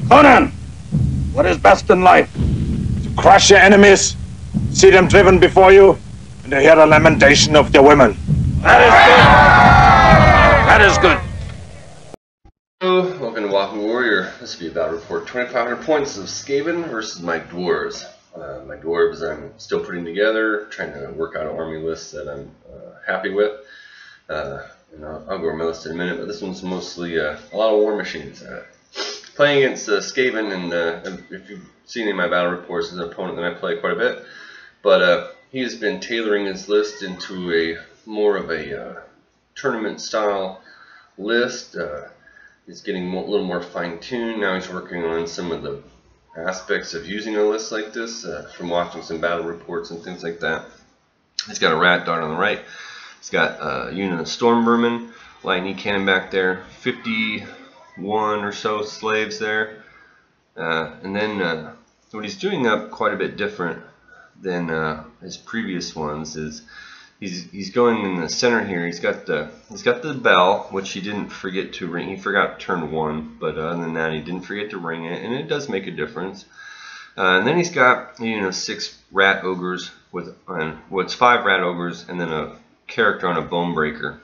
Conan, what is best in life? To crush your enemies, see them driven before you, and to hear the lamentation of their women. That is good. Hello, welcome to Walking Warrior. This will be about report 2,500 points of Skaven versus my Dwarves. My Dwarves I'm still putting together, trying to work out an army list that I'm happy with. And I'll go over my list in a minute, but this one's mostly a lot of war machines. Playing against Skaven, and if you've seen any of my battle reports, is an opponent that I play quite a bit. But he has been tailoring his list into a more of a tournament style list. He's getting a little more fine-tuned. Now he's working on some of the aspects of using a list like this from watching some battle reports and things like that. He's got a rat dart on the right. He's got a unit of storm vermin, lightning cannon back there, 51 or so slaves there. And then what he's doing up quite a bit different than his previous ones is he's going in the center here. He's got the bell, which he didn't forget to ring. He forgot turn 1, but other than that, he didn't forget to ring it, and it does make a difference. And then he's got 6 rat ogres with it's 5 rat ogres, and then a character on a bone breaker.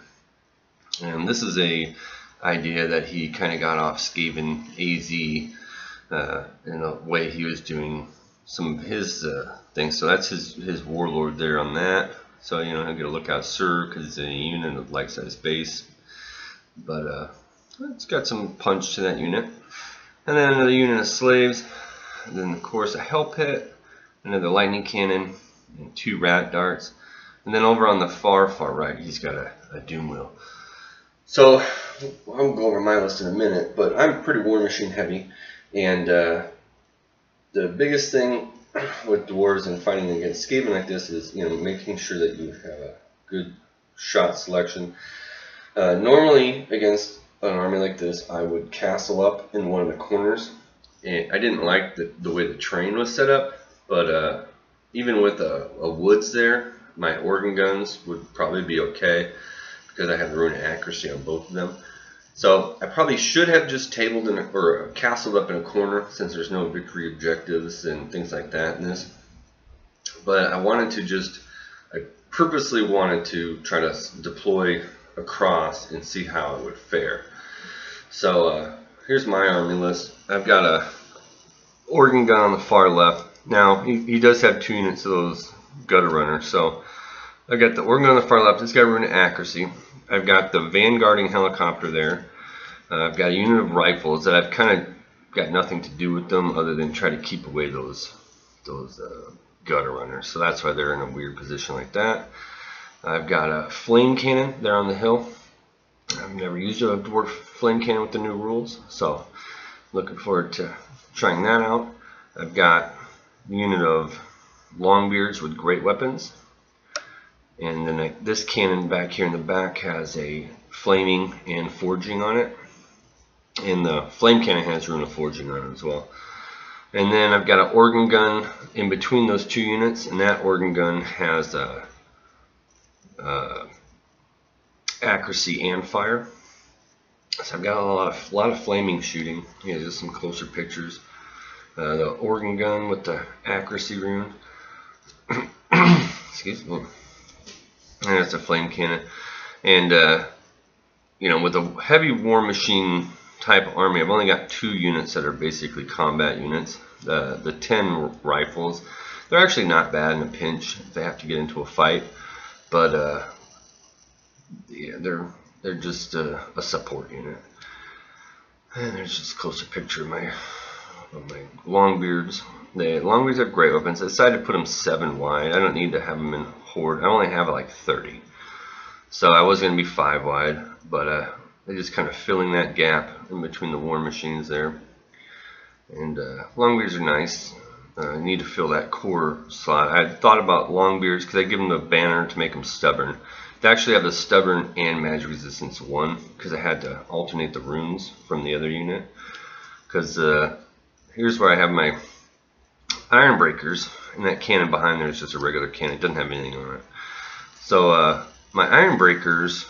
And this is a idea that he kind of got off Skaven AZ in the way he was doing some of his things. So that's his warlord there on that. So he'll get a lookout sir because it's a unit of like-size base, but it's got some punch to that unit. And then another unit of slaves, and then of course a hell pit, another lightning cannon, and 2 rat darts. And then over on the far right, he's got a doom wheel. So I'll go over my list in a minute, but I'm pretty war machine heavy, and the biggest thing with dwarves and fighting against Skaven like this is making sure that you have a good shot selection. Normally against an army like this, I would castle up in one of the corners, and I didn't like the way the terrain was set up, but even with a woods there, my organ guns would probably be okay because I have ruined accuracy on both of them. So I probably should have just tabled or castled up in a corner, since there's no victory objectives and things like that in this. But I purposely wanted to try to deploy across and see how it would fare. So here's my army list. I've got a organ gun on the far left. Now he does have 2 units of those gutter runners. So I've got the organ gun on the far left. It's got ruined accuracy. I've got the vanguarding helicopter there. I've got a unit of rifles that I've kind of got nothing to do with them other than try to keep away those gutter runners. So that's why they're in a weird position like that. I've got a flame cannon there on the hill. I've never used a dwarf flame cannon with the new rules, so looking forward to trying that out. I've got a unit of longbeards with great weapons. And then this cannon back here in the back has a flaming and forging on it. And the flame cannon has rune of forging on it as well. And then I've got an organ gun in between those 2 units, and that organ gun has accuracy and fire. So I've got a lot of flaming shooting. Just some closer pictures. The organ gun with the accuracy rune. Excuse me. And it's a flame cannon. And with a heavy war machine type army, I've only got 2 units that are basically combat units. The 10 rifles, they're actually not bad in a pinch if they have to get into a fight, but yeah, they're just a support unit. And there's just a closer picture of my longbeards. The longbeards have great weapons. I decided to put them 7 wide. I don't need to have them in horde. I only have like 30, so I was going to be 5 wide, but they're just kind of filling that gap in between the war machines there. And longbeards are nice. I need to fill that core slot. I had thought about longbeards because I give them the banner to make them stubborn. They actually have the stubborn and magic resistance 1 because I had to alternate the runes from the other unit. Because here's where I have my iron breakers, and that cannon behind there is just a regular cannon. It doesn't have anything on it. So my iron breakers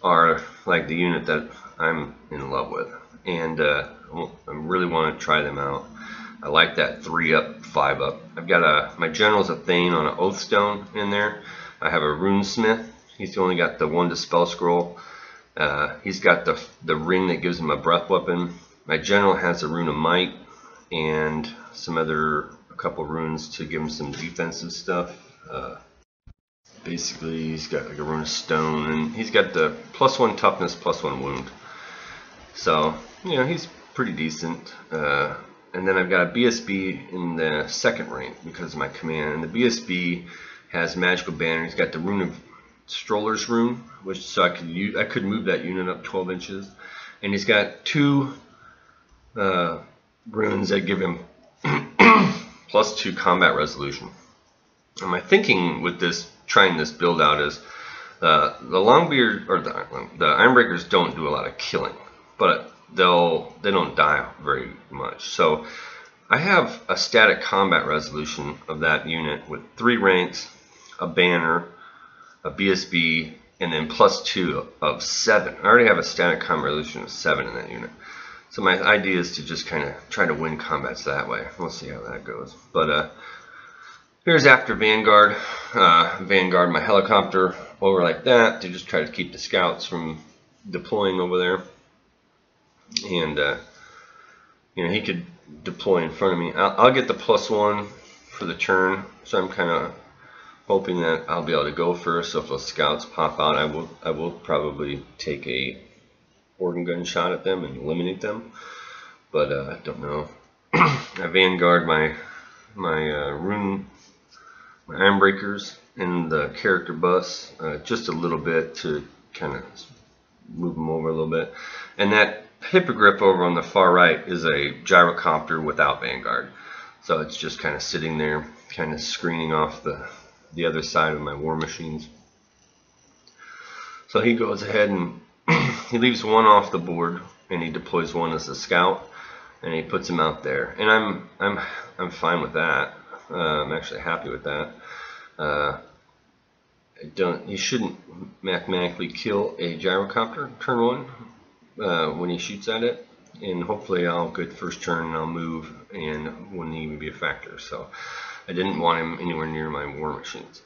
are like the unit that I'm in love with, and I really want to try them out. I like that 3 up, 5 up. I've got my general's a Thane on an Oath Stone in there. I have a Runesmith. He's only got the 1 Dispel Scroll. He's got the ring that gives him a breath weapon. My general has a Rune of Might and a couple runes to give him some defensive stuff. Basically, he's got like a Rune of Stone, and he's got the +1 toughness, +1 wound. So, he's pretty decent. And then I've got a BSB in the 2nd rank because of my command. And the BSB has magical banner. He's got the Rune of Stroller's Rune, so I could move that unit up 12 inches. And he's got 2 runes that give him +2 combat resolution. And my thinking with trying this build out is the Longbeard or the Ironbreakers don't do a lot of killing, but they don't die very much. So I have a static combat resolution of that unit with 3 ranks, a banner, a BSB, and then +2 of 7. I already have a static combat resolution of 7 in that unit. So my idea is to just kind of try to win combats that way. We'll see how that goes. But here's after Vanguard. Vanguard my helicopter over like that to just try to keep the scouts from deploying over there. And he could deploy in front of me. I'll get the +1 for the turn, so I'm kind of hoping that I'll be able to go first. So if those scouts pop out, I will probably take a organ gun shot at them and eliminate them. But I don't know. I Vanguard my Ironbreakers in the character bus just a little bit to kind of move them over a little bit. And that Hippogriff over on the far right is a gyrocopter without Vanguard. So it's just kind of sitting there, kind of screening off the other side of my war machines. So he goes ahead and he leaves 1 off the board, and he deploys 1 as a scout, and he puts him out there. And I'm fine with that. I'm actually happy with that. You shouldn't mathematically kill a gyrocopter turn 1 when he shoots at it, and hopefully I'll get first turn and I'll move and wouldn't even be a factor. So I didn't want him anywhere near my war machines.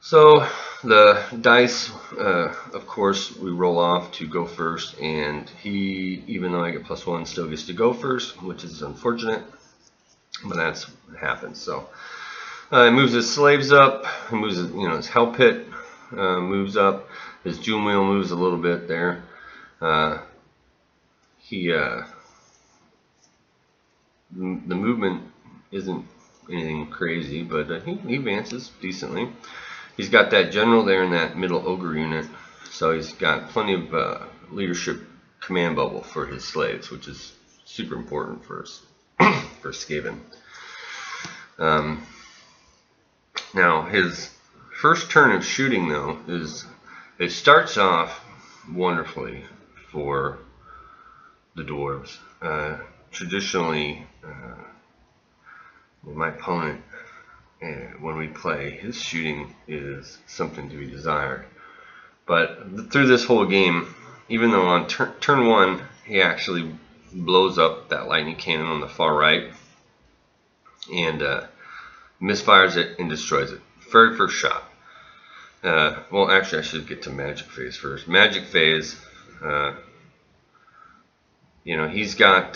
So the dice, of course, we roll off to go first, and he, even though I get +1, still gets to go first, which is unfortunate, but that's what happens. So he moves his slaves up, he moves his, his hell pit moves up, his doom wheel moves a little bit there. The movement isn't anything crazy, but he advances decently. He's got that general there in that middle ogre unit, so he's got plenty of leadership command bubble for his slaves, which is super important for Skaven. Now his first turn of shooting, though, it starts off wonderfully for the Dwarves. Traditionally, my opponent, when we play, his shooting is something to be desired. But through this whole game, even though on turn 1 he actually blows up that lightning cannon on the far right and misfires it and destroys it. Very first shot. Well, actually, I should get to magic phase first. Magic phase, he's got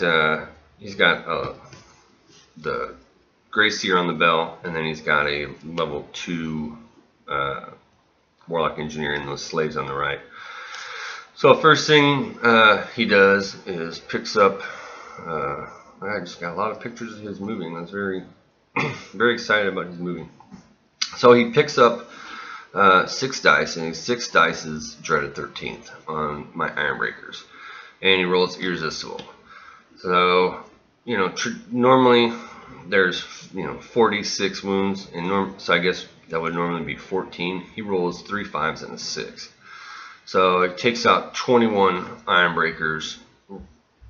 the Grey Seer on the bell, and then he's got a level 2 Warlock Engineer and those slaves on the right. So first thing he does is picks up. I just got a lot of pictures of his moving. That's very, very excited about his moving. So he picks up 6 dice, and his 6 dice is dreaded 13th on my Ironbreakers, and he rolls irresistible. So normally there's 46 wounds, and so I guess that would normally be 14. He rolls 3 5s and a 6, so it takes out 21 Ironbreakers.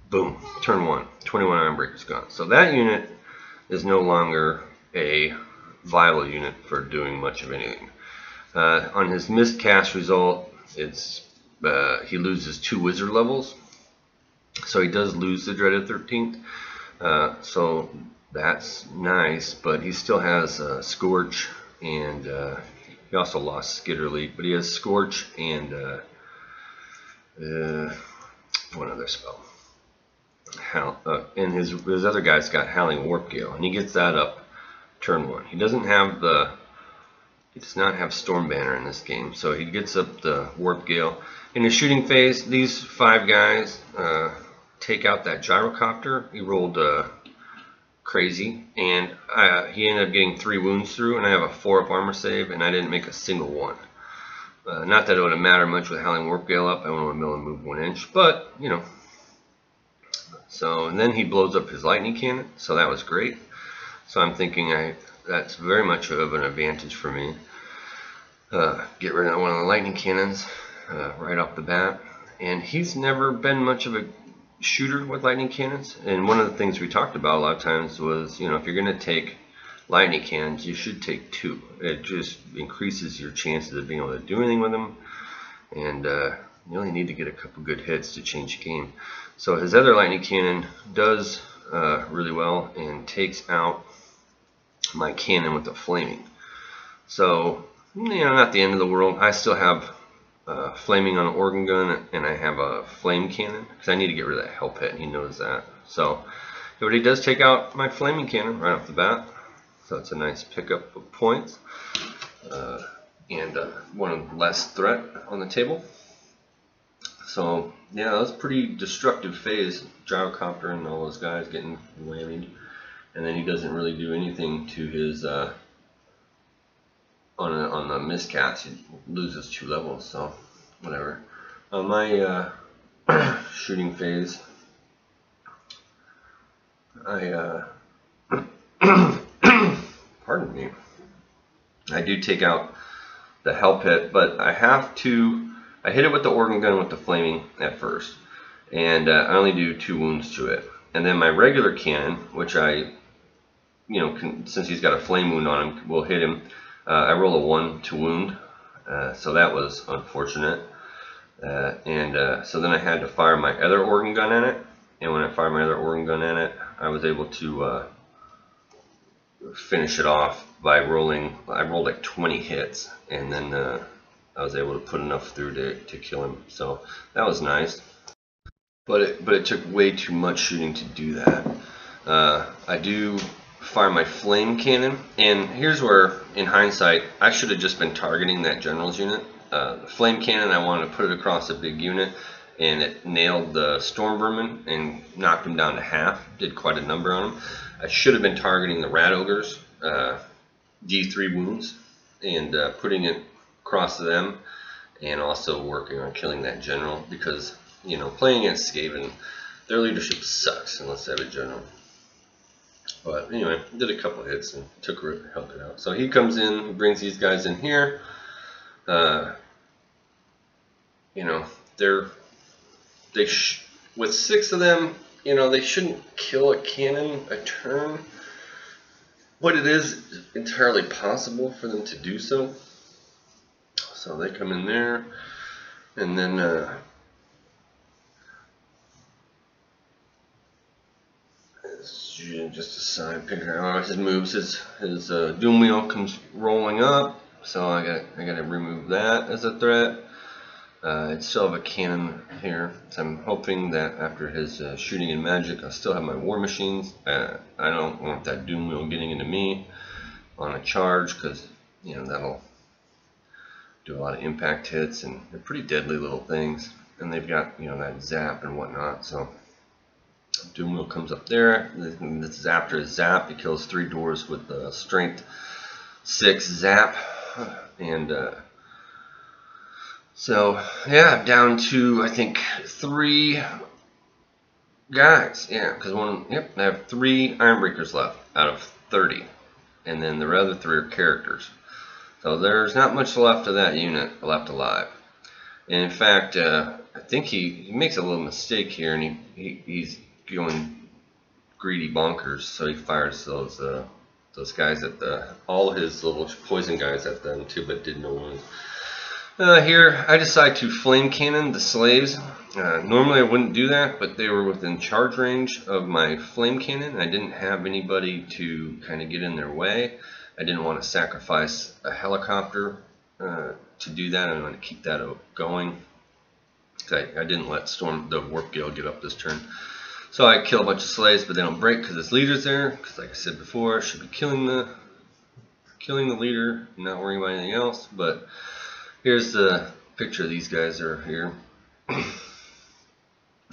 Boom, turn 1, 21 Ironbreakers gone. So that unit is no longer a viable unit for doing much of anything. On his missed cast result, it's he loses 2 wizard levels, So he does lose the dreaded 13th. So that's nice, but he still has Scorch, and he also lost Skitterly, but he has Scorch and one other spell. And his other guy's got Howling Warp Gale, and he gets that up turn 1. He does not have Storm Banner in this game, so he gets up the Warp Gale. In his shooting phase, these 5 guys take out that gyrocopter. He rolled crazy, and he ended up getting 3 wounds through, and I have a 4-up armor save, and I didn't make a single one. Not that it would have mattered much with Howling Warp Gale up. I would have been able to move 1 inch, but you know. So, and then he blows up his lightning cannon, so that was great. So I'm thinking that's very much of an advantage for me. Get rid of one of the lightning cannons right off the bat. And he's never been much of a shooter with lightning cannons. And one of the things we talked about a lot of times was, you know, if you're going to take lightning cannons, you should take 2. It just increases your chances of being able to do anything with them. And you only need to get a couple good hits to change the game. So his other lightning cannon does really well and takes out my cannon with the flaming. So, you know, not the end of the world. I still have flaming on an organ gun, and I have a flame cannon because I need to get rid of that hell pit, and he knows that. So, but he does take out my flaming cannon right off the bat. So it's a nice pickup of points and one less threat on the table. So yeah, that was a pretty destructive phase. Gyrocopter and all those guys getting whammied, and then he doesn't really do anything to his on the miscast. He loses 2 levels, so whatever. On my shooting phase, I pardon me, I do take out the hell pit, but I hit it with the organ gun with the flaming at first, and I only do 2 wounds to it. And then my regular cannon, which I, you know, since he's got a flame wound on him, will hit him. I roll a 1 to wound, so that was unfortunate. So then I had to fire my other organ gun at it, and when I fired my other organ gun at it, I was able to finish it off by rolling. I rolled like 20 hits, and then I was able to put enough through to kill him. So that was nice, but it took way too much shooting to do that. I do fire my flame cannon, and here's where, in hindsight, I should have just been targeting that general's unit. The flame cannon, I wanted to put it across a big unit, and it nailed the storm vermin and knocked him down to half. Did quite a number on him. I should have been targeting the rat ogres, D3 wounds, and putting it across to them, and also working on killing that general, because, you know, playing against Skaven, their leadership sucks unless they have a general. But anyway, did a couple hits and helped it out. So he comes in, he brings these guys in here. You know, with 6 of them, you know, they shouldn't kill a cannon a turn, but it is entirely possible for them to do so. So they come in there, and then just a side picture. His moves, his doom wheel comes rolling up, so I got to remove that as a threat. It's still have a cannon here, so I'm hoping that after his shooting and magic, I'll still have my war machines. I don't want that doom wheel getting into me on a charge, because, you know, that'll do a lot of impact hits, and they're pretty deadly little things, and they've got, you know, that zap and whatnot. So doom wheel comes up there. This is after his zap. He kills 3 dwarves with the strength 6 zap, and so yeah, I'm down to, I think, 3 guys. Yeah, because I have 3 Ironbreakers left out of 30, and then the other 3 are characters. So there's not much left of that unit left alive. And in fact, I think he makes a little mistake here, and he's going greedy bonkers. So he fires those guys at all his little poison guys at them too, but did no wounds. Here, I decided to flame cannon the slaves. Normally I wouldn't do that, but they were within charge range of my flame cannon. I didn't have anybody to kind of get in their way. I didn't want to sacrifice a helicopter to do that. I want to keep that going. I didn't let the Warp Gale get up this turn. So I kill a bunch of slaves, but they don't break because its leader's there. Because like I said before, I should be killing the leader, not worrying about anything else. But here's the picture of these guys are here.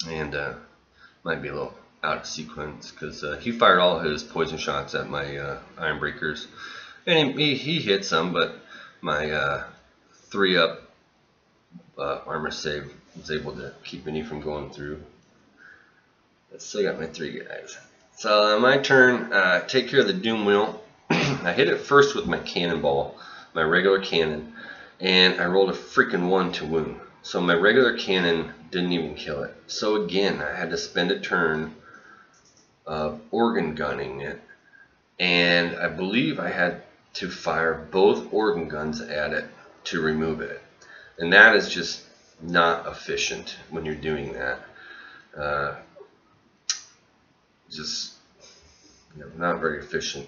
And might be a little out of sequence because he fired all his poison shots at my Ironbreakers, and he hit some, but my 3-up armor save was able to keep any from going through. I still got my 3 guys. So my turn, take care of the Doom Wheel. I hit it first with my cannonball, my regular cannon, and I rolled a freaking 1 to wound. So my regular cannon didn't even kill it. So again, I had to spend a turn organ gunning it, and I believe I had to fire both organ guns at it to remove it. And that is just not efficient when you're doing that. Just not very efficient.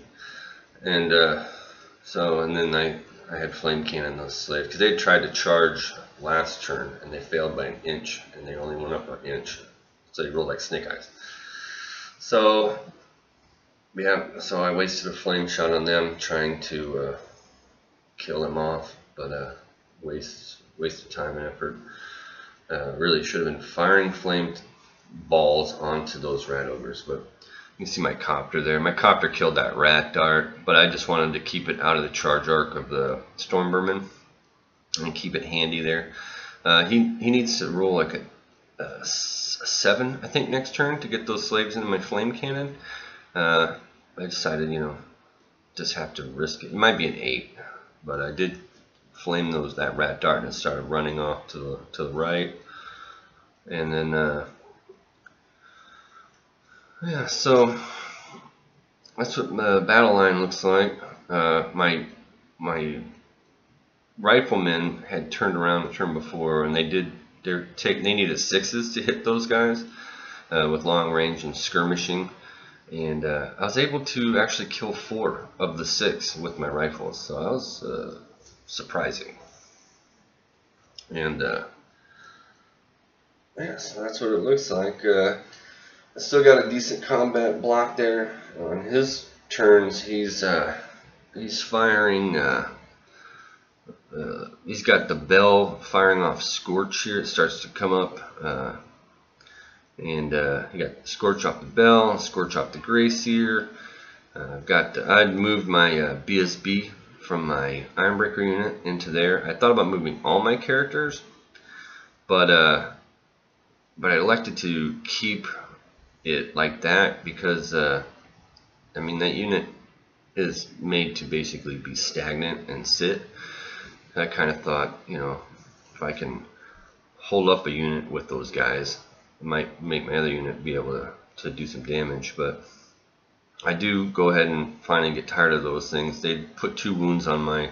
And and then I had flame cannon those slaves because they tried to charge last turn and they failed by an inch, and they only went up an inch, so they rolled like snake eyes. So yeah, so I wasted a flame shot on them trying to kill them off, but waste of time and effort. Really should have been firing flame balls onto those rat ogres, but you can see my copter there. My copter killed that rat dart, but I just wanted to keep it out of the charge arc of the Stormvermin and keep it handy there. He needs to roll like a 7, I think, next turn to get those slaves into my flame cannon. I decided, just have to risk it. It might be an 8, but I did flame that rat dart, and it started running off to the right. And then yeah, so that's what the battle line looks like. My riflemen had turned around the turn before, and they needed 6s to hit those guys with long range and skirmishing, and I was able to actually kill 4 of the 6 with my rifles, so that was surprising. And yeah, so that's what it looks like. I still got a decent combat block there. On his turns, he's firing. He's got the bell firing off Scorch here. It starts to come up, and he got Scorch off the bell, Scorch off the Grayseer. I'd moved my BSB from my Ironbreaker unit into there. I thought about moving all my characters, but I elected to keep it like that because I mean, that unit is made to basically be stagnant and sit. I kind of thought, if I can hold up a unit with those guys, it might make my other unit be able to do some damage. But I do go ahead and finally get tired of those things. They put 2 wounds on my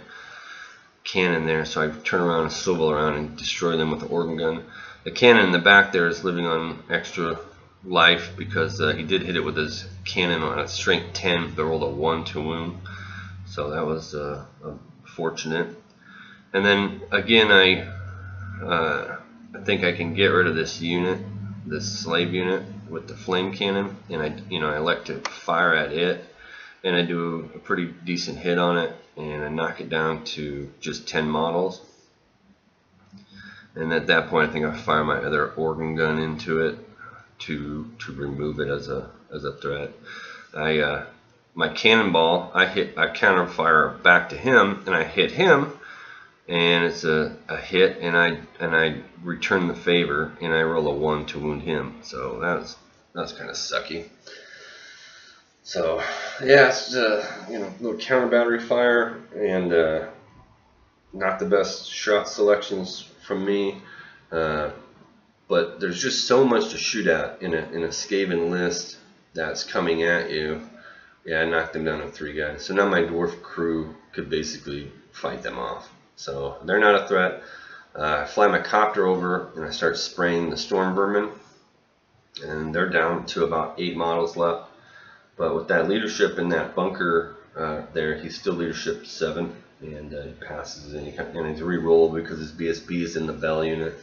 cannon there, so I turn around and swivel around and destroy them with the organ gun. The cannon in the back there is living on extra life because he did hit it with his cannon on a strength 10, but rolled a 1 to wound, so that was fortunate. And then again, I think I can get rid of this unit, this slave unit with the flame cannon, and I elect to fire at it, and I do a pretty decent hit on it, and I knock it down to just 10 models. And at that point, I think I fire my other organ gun into it to remove it as a threat. My cannonball, I counter fire back to him, and I hit him, and it's a hit, and I return the favor, and I roll a 1 to wound him. So that's kind of sucky. So yeah, it's little counter battery fire, and not the best shot selections from me. But there's just so much to shoot at in a Skaven list that's coming at you. Yeah, I knocked them down to 3 guys. So now my Dwarf crew could basically fight them off. So they're not a threat. I fly my copter over and I start spraying the storm vermin, and they're down to about 8 models left. But with that leadership in that bunker there, he's still leadership 7, and he passes, and he's re-rolled because his BSB is in the Bell unit.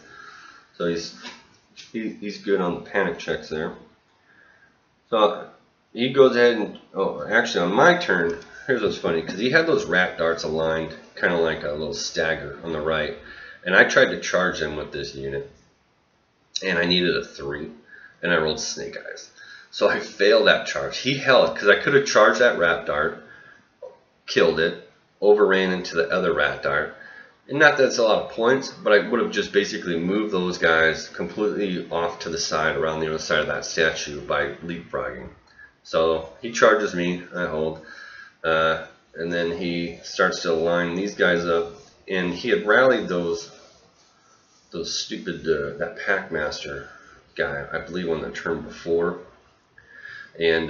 So he's good on the panic checks there. So he goes ahead and, oh, actually on my turn, here's what's funny, because he had those rat darts aligned kind of like a little stagger on the right, and I tried to charge them with this unit, and I needed a 3, and I rolled snake eyes. So I failed that charge. He held, because I could have charged that rat dart, killed it, overran into the other rat dart, and not that it's a lot of points, but I would have just basically moved those guys completely off to the side, around the other side of that statue by leapfrogging. So he charges me, I hold, and then he starts to line these guys up, and he had rallied those stupid, that Packmaster guy, I believe on the turn before, and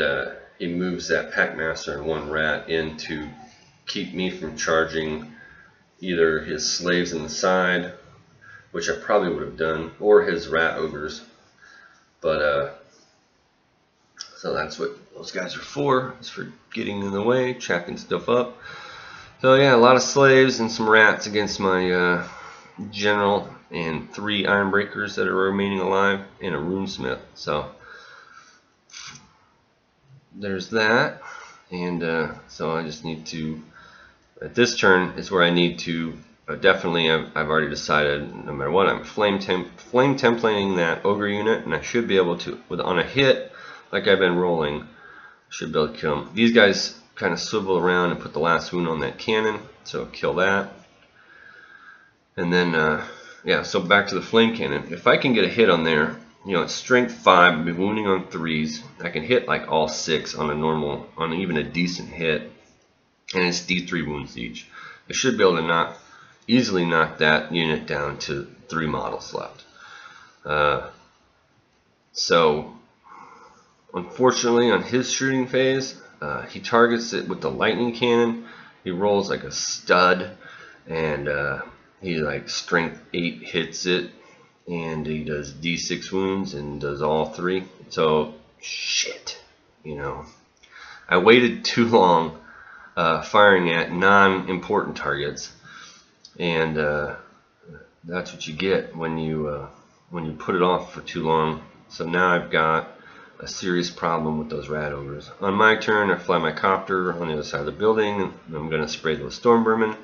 he moves that Packmaster and 1 rat in to keep me from charging either his slaves in the side, which I probably would have done, or his rat ogres. But so that's what those guys are for, is for getting in the way, chapping stuff up. So yeah, a lot of slaves and some rats against my general, and 3 iron breakers that are remaining alive, and a runesmith. So there's that, and so I just need to, at this turn is where I need to definitely, I've already decided, no matter what, I'm flame templating that ogre unit, and I should be able to, on a hit like I've been rolling, I should be able to kill them. These guys kind of swivel around and put the last wound on that cannon, so kill that. And then yeah, so back to the flame cannon. If I can get a hit on there, you know, it's strength 5, I've been wounding on 3s, I can hit like all 6 on a normal, on even a decent hit, and it's D3 wounds each. I should be able to easily knock that unit down to 3 models left. So unfortunately on his shooting phase, he targets it with the lightning cannon. He rolls like a stud, and he like strength 8 hits it, and he does D6 wounds and does all 3. So shit, you know, I waited too long firing at non-important targets, and that's what you get when you put it off for too long. So now I've got a serious problem with those rat ogres. On my turn, I fly my copter on the other side of the building, and I'm going to spray those storm vermin.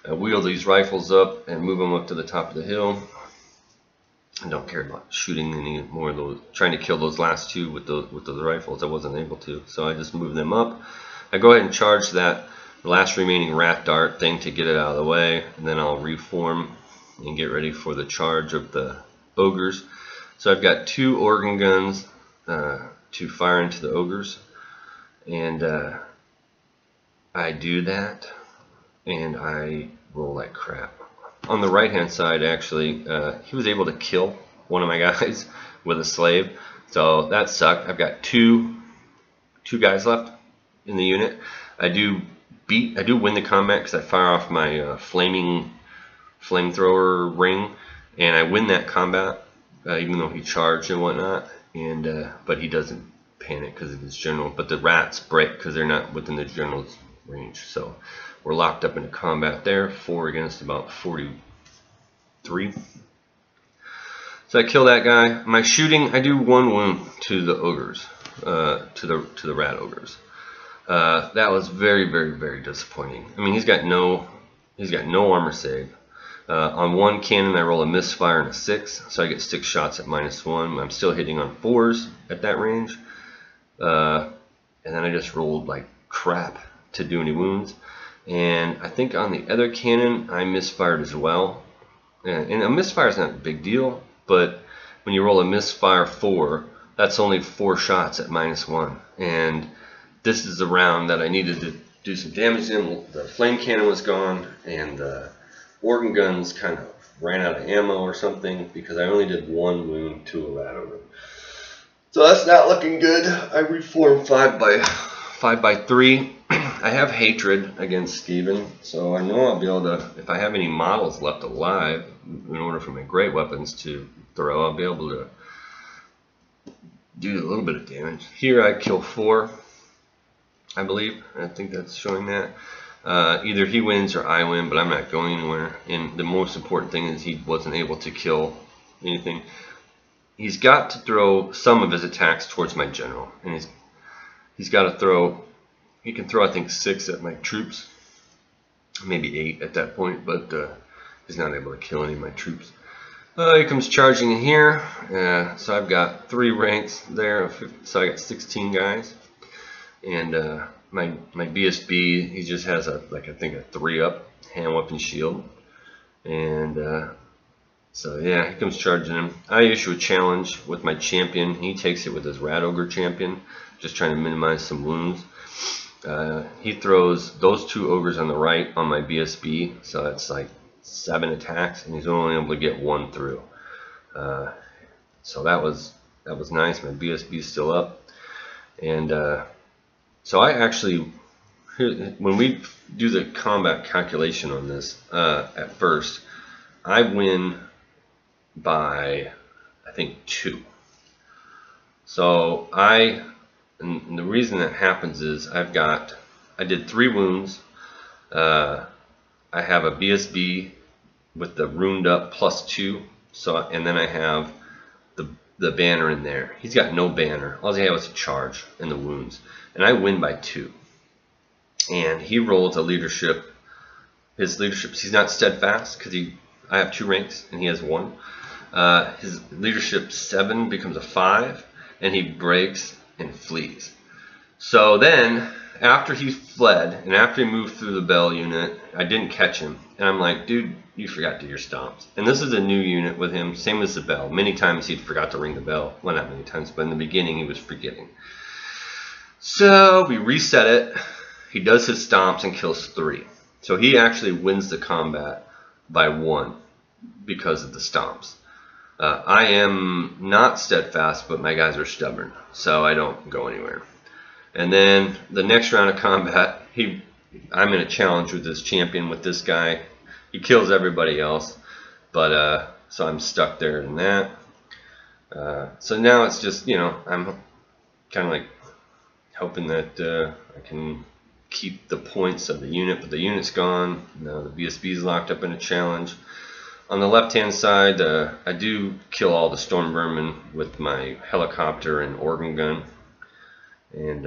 I wheel these rifles up and move them up to the top of the hill. I don't care about shooting any more of those, trying to kill those last 2 with those rifles. I wasn't able to, so I just move them up. I go ahead and charge that last remaining rat dart thing to get it out of the way, and then I'll reform and get ready for the charge of the ogres. So I've got 2 organ guns to fire into the ogres, and I do that, and I roll like crap. On the right hand side, actually, he was able to kill one of my guys with a slave, so that sucked. I've got two guys left in the unit. I do win the combat because I fire off my flamethrower ring, and I win that combat even though he charged and whatnot. And but he doesn't panic because of his general. But the rats break because they're not within the general's range. So we're locked up in a combat there, 4 against about 43. So I kill that guy. My shooting, I do 1 wound to the ogres, to the rat ogres. That was very, very, very disappointing. I mean, he's got no armor save. On 1 cannon, I roll a misfire and a 6, so I get 6 shots at -1. I'm still hitting on 4s at that range, and then I just rolled like crap to do any wounds. And I think on the other cannon, I misfired as well. And a misfire is not a big deal, but when you roll a misfire 4, that's only 4 shots at -1. And this is the round that I needed to do some damage in. The flame cannon was gone, and the organ guns kind of ran out of ammo or something, because I only did 1 wound to a rat ogre. So that's not looking good. I reformed 5 by 3, I have hatred against Skaven, so I know I'll be able to, if I have any models left alive, in order for my great weapons to throw, I'll be able to do a little bit of damage. Here I kill 4, I believe. I think that's showing that. Either he wins or I win, but I'm not going anywhere. And the most important thing is he wasn't able to kill anything. He's got to throw some of his attacks towards my general, and he's got to throw. He can throw, I think, 6 at my troops, maybe 8 at that point, but he's not able to kill any of my troops. He comes charging in here, so I've got 3 ranks there, so I got 16 guys, and my BSB, he just has I think a 3-up hand weapon shield, and so yeah, he comes charging him. I issue a challenge with my champion. He takes it with his Rat Ogre champion, just trying to minimize some wounds. He throws those 2 ogres on the right on my BSB, so that's like 7 attacks, and he's only able to get 1 through. So that was nice. My BSB is still up, and so I actually, when we do the combat calculation on this, at first, I win by, I think, 2. So and the reason that happens is I did 3 wounds. I have a BSB with the runed up +2. So, and then I have the banner in there. He's got no banner. All he had was a charge and the wounds, and I win by 2. And he rolls a leadership. His leadership, he's not steadfast because I have 2 ranks and he has 1. His leadership 7 becomes a 5, and he breaks and flees. So then, after he fled and after he moved through the bell unit, I didn't catch him, and I'm like, dude, you forgot to do your stomps. And this is a new unit with him, same as the bell. Many times he forgot to ring the bell. Well, not many times, but in the beginning he was forgetting. So we reset it. He does his stomps and kills 3. So he actually wins the combat by 1 because of the stomps. I am not steadfast, but my guys are stubborn, so I don't go anywhere. And then the next round of combat, I'm in a challenge with this champion with this guy. He kills everybody else, but so I'm stuck there in that. So now it's just, I'm kind of like hoping that I can keep the points of the unit, but the unit's gone. Now the BSB is locked up in a challenge. On the left-hand side, I do kill all the storm vermin with my helicopter and organ gun. And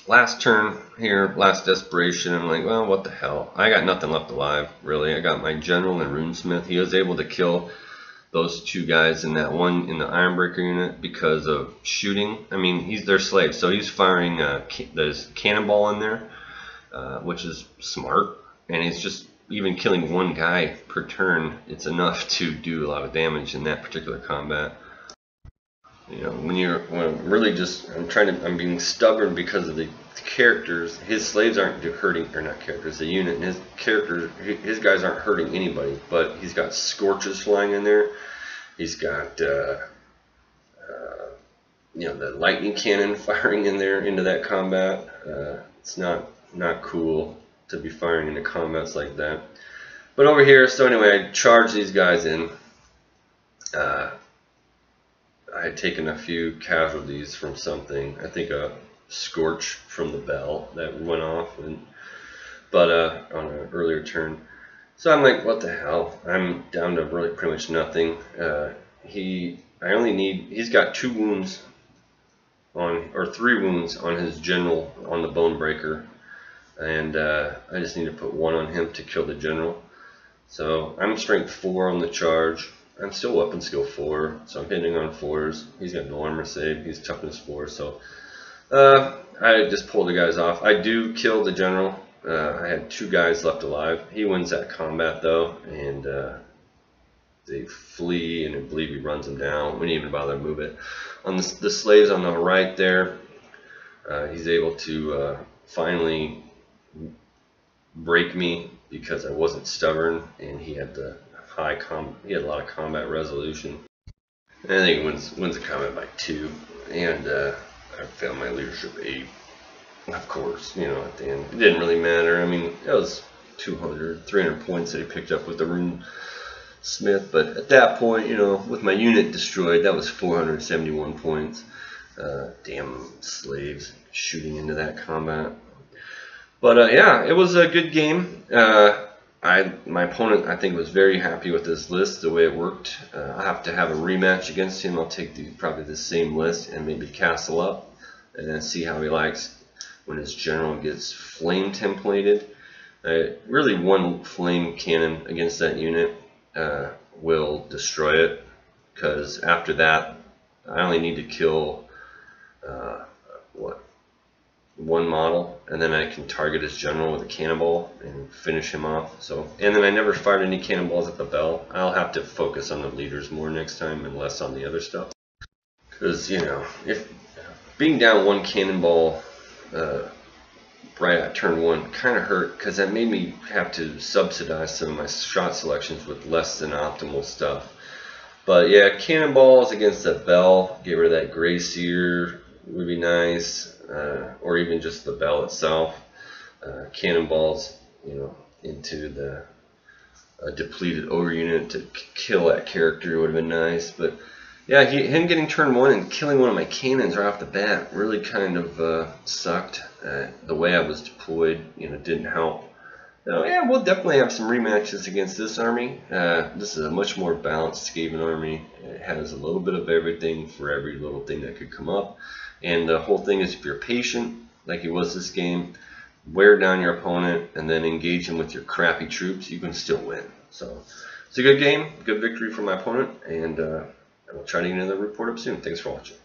last turn here, last desperation, I'm like, well, what the hell? I got nothing left alive, really. I got my general and runesmith. He was able to kill those 2 guys in that one in the Ironbreaker unit because of shooting. I mean, he's their slave, so he's firing this cannonball in there, which is smart, and he's just even killing 1 guy per turn. It's enough to do a lot of damage in that particular combat. I'm being stubborn because of the characters. His slaves aren't hurting, or not characters, the unit, and his guys aren't hurting anybody, but he's got scorches flying in there. He's got the lightning cannon firing in there into that combat. It's not cool to be firing into combats like that. But over here, so anyway, I charge these guys in. I had taken a few casualties from something. I think a scorch from the bell that went off, but on an earlier turn. So I'm like, what the hell? I'm down to really pretty much nothing. He's got 2 wounds or 3 wounds on his general on the bone breaker, and I just need to put 1 on him to kill the general. So I'm strength 4 on the charge. I'm still weapon skill 4, so I'm hitting on 4s. He's got no armor save. He's toughness 4, so I just pull the guys off. I do kill the general. I had 2 guys left alive. He wins that combat though, and they flee, and I believe he runs them down. We didn't even bother to move it. On the slaves on the right there, he's able to finally break me because I wasn't stubborn, and he had the he had a lot of combat resolution. And I think he wins the combat by 2, and I failed my leadership 8. of course, you know, at the end, it didn't really matter. I mean, it was 200, 300 points that he picked up with the Rune Smith, but at that point, you know, with my unit destroyed, that was 471 points. Damn slaves shooting into that combat. But yeah, it was a good game. My opponent, I think, was very happy with this list, the way it worked. I'll have to have a rematch against him. I'll take probably the same list and maybe castle up and then see how he likes when his general gets flame templated. Really, one flame cannon against that unit will destroy it, because after that, I only need to kill one model, and then I can target his general with a cannonball and finish him off. So, and then I never fired any cannonballs at the bell. I'll have to focus on the leaders more next time and less on the other stuff, because, you know, if being down one cannonball right at turn one kind of hurt, because that made me have to subsidize some of my shot selections with less than optimal stuff. But yeah, cannonballs against the bell, get rid of that gray seer would be nice. Or even just the bell itself. Cannonballs, you know, into the depleted ogre unit to kill that character would have been nice. But yeah, him getting turn one and killing one of my cannons right off the bat really kind of sucked. The way I was deployed, you know, didn't help. So yeah, we'll definitely have some rematches against this army. This is a much more balanced Skaven army. It has a little bit of everything for every little thing that could come up. And the whole thing is, if you're patient, like it was this game, wear down your opponent and then engage him with your crappy troops, you can still win. So it's a good game, good victory for my opponent, and I'll try to get another report up soon. Thanks for watching.